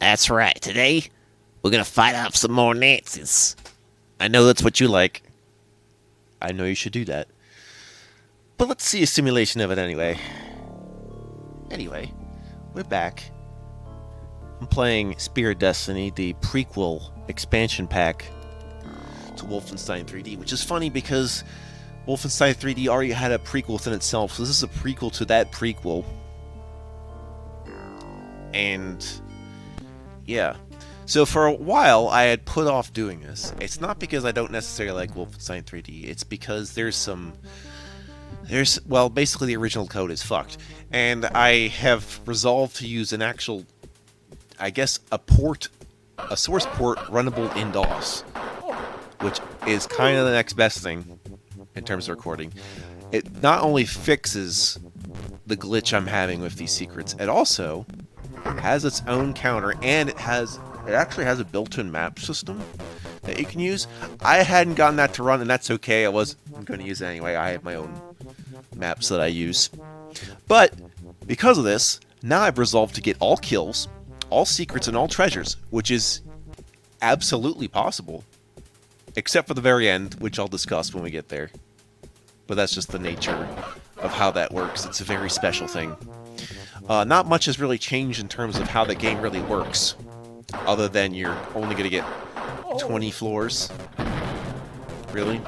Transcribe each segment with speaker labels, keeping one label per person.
Speaker 1: That's right. Today, we're gonna fight off some more Nazis. I know that's what you like.
Speaker 2: I know you should do that. But let's see a simulation of it anyway. Anyway, we're back. I'm playing Spear of Destiny, the prequel expansion pack to Wolfenstein 3D, which is funny because Wolfenstein 3D already had a prequel within itself, so this is a prequel to that prequel. And yeah. So for a while, I had put off doing this. It's not because I don't necessarily like Wolfenstein 3D. It's because well, basically the original code is fucked. And I have resolved to use an actual, I guess, a source port runnable in DOS, which is kind of the next best thing in terms of recording. It not only fixes the glitch I'm having with these secrets, it also has its own counter, and it actually has a built-in map system that you can use. I hadn't gotten that to run, and that's okay. I wasn't going to use it anyway. I have my own maps that I use. But because of this, now I've resolved to get all kills, all secrets, and all treasures, which is absolutely possible. Except for the very end, which I'll discuss when we get there. But that's just the nature of how that works. It's a very special thing. Not much has really changed in terms of how the game really works, other than you're only going to get 20 floors, really.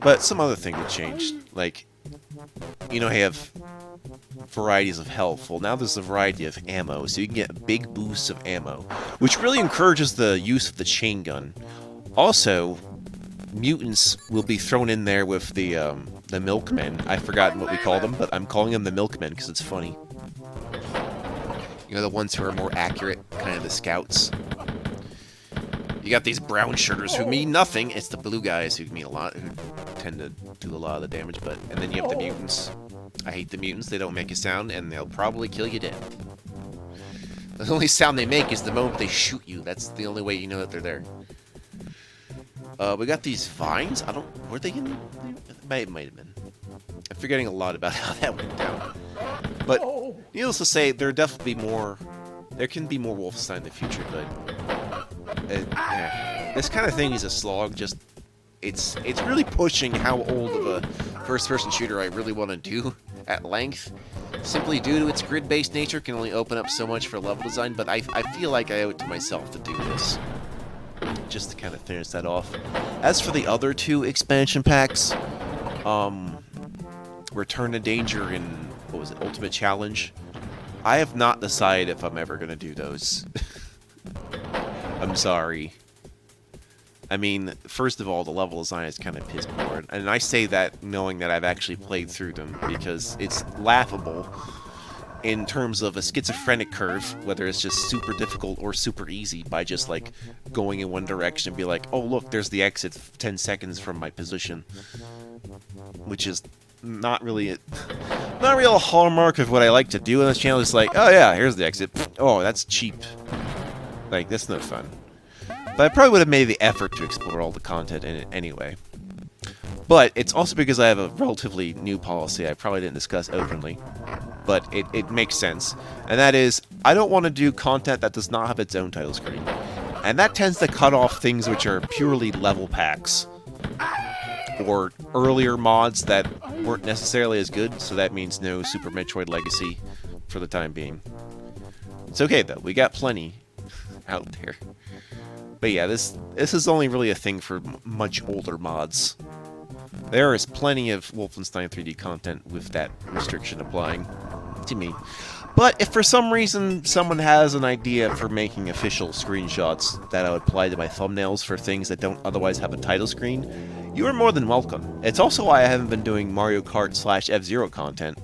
Speaker 2: But some other thing that changed, like, you know, I have varieties of health. Well, now there's a variety of ammo, so you can get big boosts of ammo, which really encourages the use of the chain gun. Also, mutants will be thrown in there with the milkmen. I've forgotten what we call them, but I'm calling them the milkmen because it's funny. You know, the ones who are more accurate, kind of the scouts. You got these brown shirters who mean nothing. It's the blue guys who mean a lot, who tend to do a lot of the damage. And then you have the mutants. I hate the mutants. They don't make a sound, and they'll probably kill you dead. The only sound they make is the moment they shoot you. That's the only way you know that they're there. We got these vines. Were they in? Might have been. I'm forgetting a lot about how that went down. But needless to say, there can be more Wolfenstein in the future. But yeah. This kind of thing is a slog. It's really pushing how old of a first-person shooter I really want to do at length. Simply due to its grid-based nature, can only open up so much for level design. But I feel like I owe it to myself to do this, just to kind of finish that off. As for the other two expansion packs, Return to Danger and, what was it, Ultimate Challenge, I have not decided if I'm ever going to do those. I'm sorry. I mean, first of all, the level design is kind of piss poor, and I say that knowing that I've actually played through them, because it's laughable in terms of a schizophrenic curve, whether it's just super difficult or super easy, by just, like, going in one direction and be like, oh, look, there's the exit 10 seconds from my position. Which is not really a hallmark of what I like to do on this channel. It's like, oh yeah, here's the exit. Oh, that's cheap. Like, that's no fun. But I probably would have made the effort to explore all the content in it anyway. But it's also because I have a relatively new policy I probably didn't discuss openly. But it makes sense. And that is, I don't want to do content that does not have its own title screen. And that tends to cut off things which are purely level packs, or earlier mods that weren't necessarily as good, so that means no Super Metroid Legacy for the time being. It's okay, though. We got plenty out there. But yeah, this is only really a thing for much older mods. There is plenty of Wolfenstein 3D content with that restriction applying to me. But if for some reason someone has an idea for making official screenshots that I would apply to my thumbnails for things that don't otherwise have a title screen, you are more than welcome. It's also why I haven't been doing Mario Kart / F-Zero content.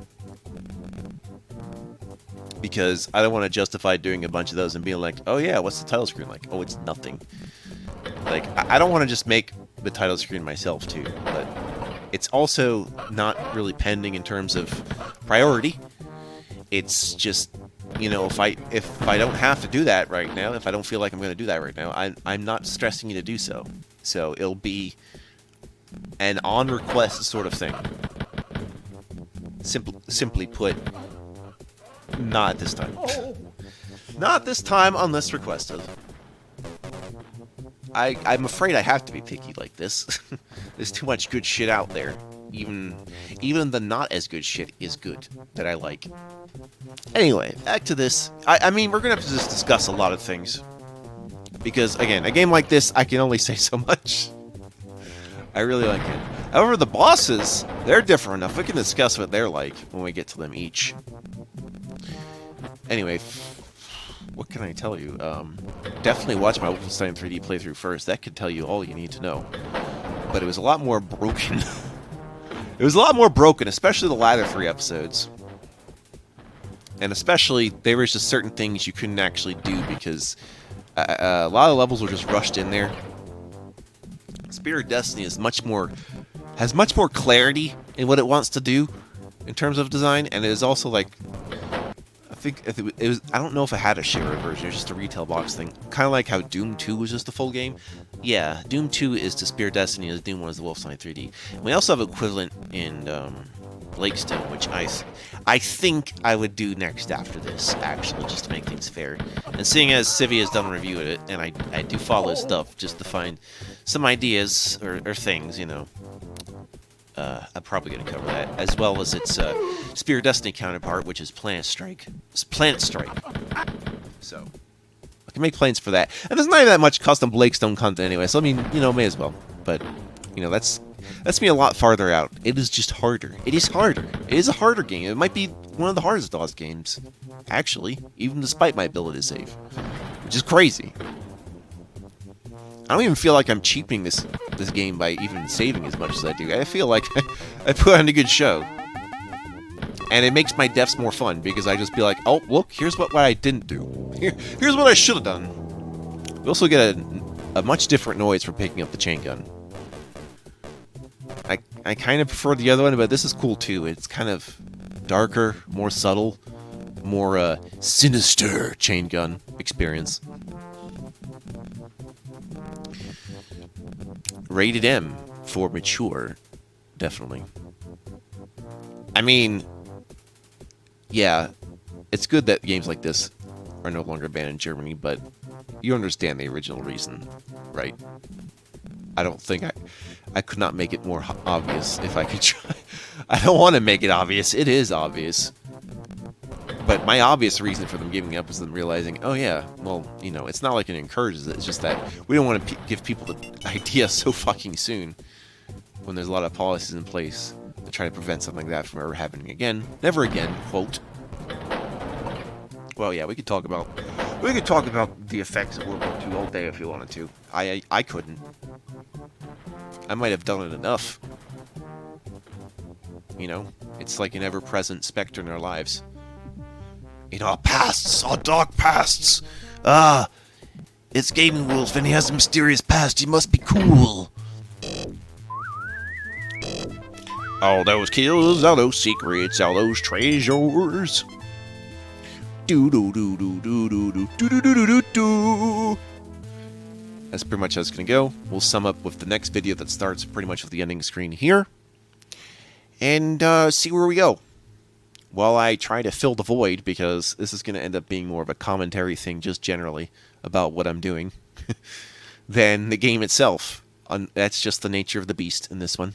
Speaker 2: Because I don't want to justify doing a bunch of those and being like, oh yeah, what's the title screen like? Oh, it's nothing. Like, I don't want to just make the title screen myself too, but it's also not really pending in terms of priority. It's just, you know, if I don't have to do that right now, if I don't feel like I'm going to do that right now, I'm not stressing you to do so. So it'll be an on-request sort of thing. Simply put, Not at this time. Not this time unless requested. I'm afraid I have to be picky like this. There's too much good shit out there. Even the not as good shit is good that I like. Anyway, back to this. I mean, we're gonna have to just discuss a lot of things. Because, again, a game like this, I can only say so much. I really like it. However, the bosses, they're different enough. We can discuss what they're like when we get to them each. Anyway, what can I tell you? Definitely watch my Wolfenstein 3D playthrough first. That could tell you all you need to know. But it was a lot more broken. It was a lot more broken, especially the latter 3 episodes. And especially, there was just certain things you couldn't actually do because a lot of levels were just rushed in there. Spirit of Destiny has much more clarity in what it wants to do in terms of design, and it is also like, I think it was, I don't know if it had a shared version, it was just a retail box thing. Kind of like how Doom 2 was just a full game. Yeah, Doom 2 is to Spirit of Destiny as Doom 1 is the Wolfenstein 3D. And we also have equivalent in Lakestone, which I think I would do next after this, actually, just to make things fair. And seeing as Civi has done a review of it, and I do follow stuff just to find some ideas or things, you know, I'm probably going to cover that, as well as its Spirit of Destiny counterpart, which is Planet Strike. It's Planet Strike. So, I can make plans for that. And there's not even that much custom Lakestone content anyway, so I mean, you know, may as well. But, you know, that's me a lot farther out. It is just harder. It is harder. It is a harder game. It might be one of the hardest DOS games, actually, even despite my ability to save, which is crazy. I don't even feel like I'm cheapening this game by even saving as much as I do. I feel like I put on a good show. And it makes my deaths more fun, because I just be like, oh, look, here's what I didn't do. Here's what I should have done. We also get a much different noise from picking up the chain gun. I kind of prefer the other one, but this is cool too. It's kind of darker, more subtle, more sinister chain gun experience. Rated M for mature, definitely. I mean, yeah, it's good that games like this are no longer banned in Germany, but you understand the original reason, right? I don't think I could not make it more obvious if I could try. I don't want to make it obvious. It is obvious. But my obvious reason for them giving up is them realizing, oh yeah, well, you know, it's not like it encourages it. It's just that we don't want to give people the idea so fucking soon when there's a lot of policies in place to try to prevent something like that from ever happening again. Never again, quote. Well, yeah, we could talk about the effects of World War II all day if you wanted to. I couldn't. I might have done it enough. You know, it's like an ever-present specter in our lives. In our pasts, our dark pasts. Ah, it's Gaming Wolf, and he has a mysterious past. He must be cool. All those kills, all those secrets, all those treasures. Do do do do do do do do do do do do. That's pretty much how it's going to go. We'll sum up with the next video that starts pretty much with the ending screen here. And see where we go. While I try to fill the void, because this is going to end up being more of a commentary thing just generally about what I'm doing, than the game itself. That's just the nature of the beast in this one.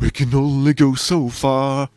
Speaker 2: We can only go so far.